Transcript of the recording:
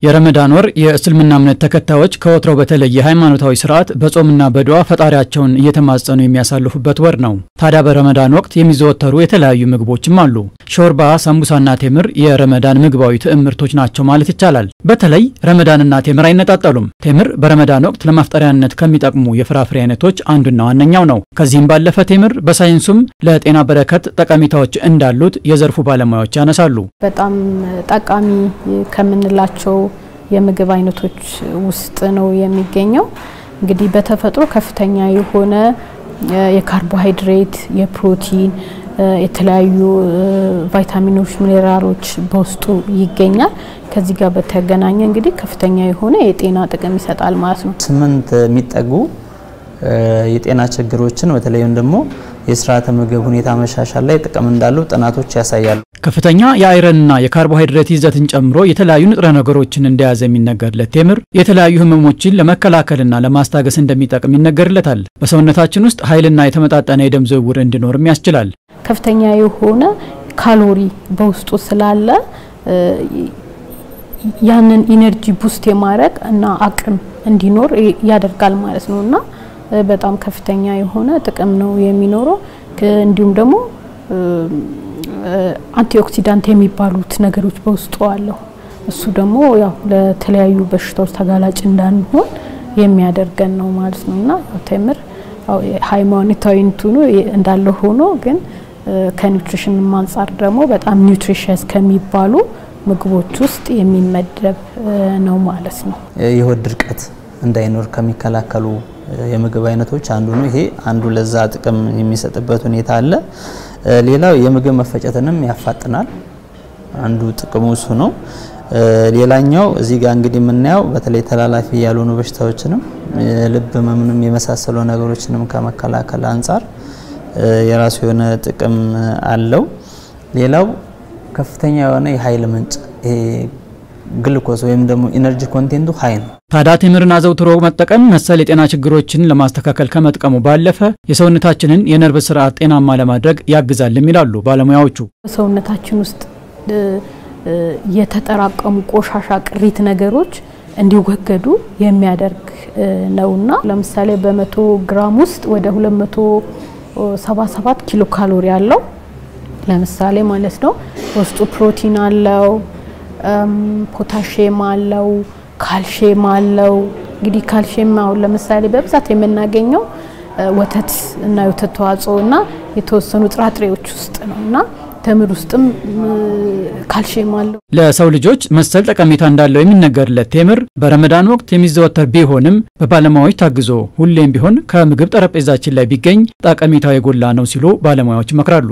የረመዳን ወር የእስልምና እምነት ተከታዮች ከወትሮው በተለየ ሃይማኖታዊ ስርዓት በጾምና በዱዓ ፈጣሪያቸውን እየተማጸኑ የሚያሳልፉበት ወር ነው። ታዲያ በረመዳን ወቅት የሚዘወተሩ የተለያዩ ምግቦችም አሉ። ሾርባ፣ ሰምቡሳና ቴምር የረመዳን ምግባዊ ትዕምርቶች ናቸው ማለት ይቻላል። በተለይ ረመዳንና ቴምር አይነጣጠሉም። ቴምር በረመዳን ወቅት ለማፍጠሪያነት ከሚጠቅሙ የፍራፍሬ አይነቶች አንዱና ዋነኛው ነው። ከዚህም ባለፈ ቴምር በሳይንሱም ለጤና በረከት ጠቀሜታዎች እንዳሉት የዘርፉ ባለሙያዎች ያነሳሉ። በጣም ጠቃሚ ከምንላቸው የምግብ አይነቶች ውስጥ ነው የሚገኘው። እንግዲህ በተፈጥሮ ከፍተኛ የሆነ የካርቦሃይድሬት፣ የፕሮቲን፣ የተለያዩ ቫይታሚኖች፣ ሚነራሎች በውስጡ ይገኛል። ከዚህ ጋር በተገናኘ እንግዲህ ከፍተኛ የሆነ የጤና ጥቅም ይሰጣል ማለት ነው። 8 የሚጠጉ የጤና ችግሮችን በተለይም ደግሞ የስርዓተ ምግብ ሁኔታ መሻሻል ላይ ጥቅም እንዳለው ጥናቶች ያሳያሉ። ከፍተኛ የአይረንና የካርቦሃይድሬት ይዘትን ጨምሮ የተለያዩ ንጥረ ነገሮችን እንደያዘ የሚነገርለት ቴምር የተለያዩ ህመሞችን ለመከላከልና ለማስታገስ እንደሚጠቅም ይነገርለታል። በሰውነታችን ውስጥ ኃይልና የተመጣጠነ የደም ዝውውር እንዲኖርም ያስችላል። ከፍተኛ የሆነ ካሎሪ በውስጡ ስላለ ያንን ኢነርጂ ቡስት የማድረግ እና አቅም እንዲኖር ያደርጋል ማለት ነውና በጣም ከፍተኛ የሆነ ጥቅም ነው የሚኖረው። እንዲሁም ደግሞ አንቲኦክሲዳንት የሚባሉት ነገሮች በውስጡ አለው። እሱ ደግሞ ያው ለተለያዩ በሽታዎች ተጋላጭ እንዳንሆን የሚያደርገን ነው ማለት ነውና ቴምር ሃይማኖታዊ እንትኑ እንዳለ ሆኖ ግን ከኒውትሪሽን አንፃር ደግሞ በጣም ኒውትሪሽስ ከሚባሉ ምግቦች ውስጥ የሚመደብ ነው ማለት ነው። የሆድ ድርቀት እንዳይኖር ከሚከላከሉ የምግብ አይነቶች አንዱ ነው። ይሄ አንዱ ለዛ ጥቅም የሚሰጥበት ሁኔታ አለ። ሌላው የምግብ መፈጨትንም ያፋጥናል። አንዱ ጥቅሙ እሱ ነው። ሌላኛው እዚህ ጋር እንግዲህ የምናየው በተለይ ተላላፊ ያልሆኑ በሽታዎችንም ልብ ህመምንም የመሳሰሉ ነገሮችንም ከመከላከል አንፃር የራሱ የሆነ ጥቅም አለው። ሌላው ከፍተኛ የሆነ የኃይል ምንጭ ግሉኮዝ ወይም ደግሞ ኢነርጂ ኮንቴንቱ ሃይ ነው። ታዲያ ቴምርን አዘውትሮ መጠቀም መሰል የጤና ችግሮችን ለማስተካከል ከመጥቀሙ ባለፈ የሰውነታችንን የነርቭ ስርዓት ጤናማ ለማድረግ ያግዛል ይላሉ ባለሙያዎቹ። ሰውነታችን ውስጥ የተጠራቀሙ ቆሻሻ ቅሪት ነገሮች እንዲወገዱ የሚያደርግ ነውና ለምሳሌ በ100 ግራም ውስጥ ወደ 277 ኪሎ ካሎሪ አለው ለምሳሌ ማለት ነው። ውስጡ ፕሮቲን አለው፣ ፖታሺየም አለው፣ ካልሲየም አለው። እንግዲህ ካልሲየም አሁን ለምሳሌ በብዛት የምናገኘው ወተት እና የወተት ተዋጽኦና የተወሰኑ ጥራጥሬዎች ውስጥ ነውና ቴምር ውስጥም ካልሲየም አለው። ለሰው ልጆች መሰል ጠቀሜታ እንዳለው የሚነገርለት ቴምር በረመዳን ወቅት የሚዘወተር ቢሆንም በባለሙያዎች ታግዞ ሁሌም ቢሆን ከምግብ ጠረጴዛችን ላይ ቢገኝ ጠቀሜታው የጎላ ነው ሲሉ ባለሙያዎች ይመክራሉ።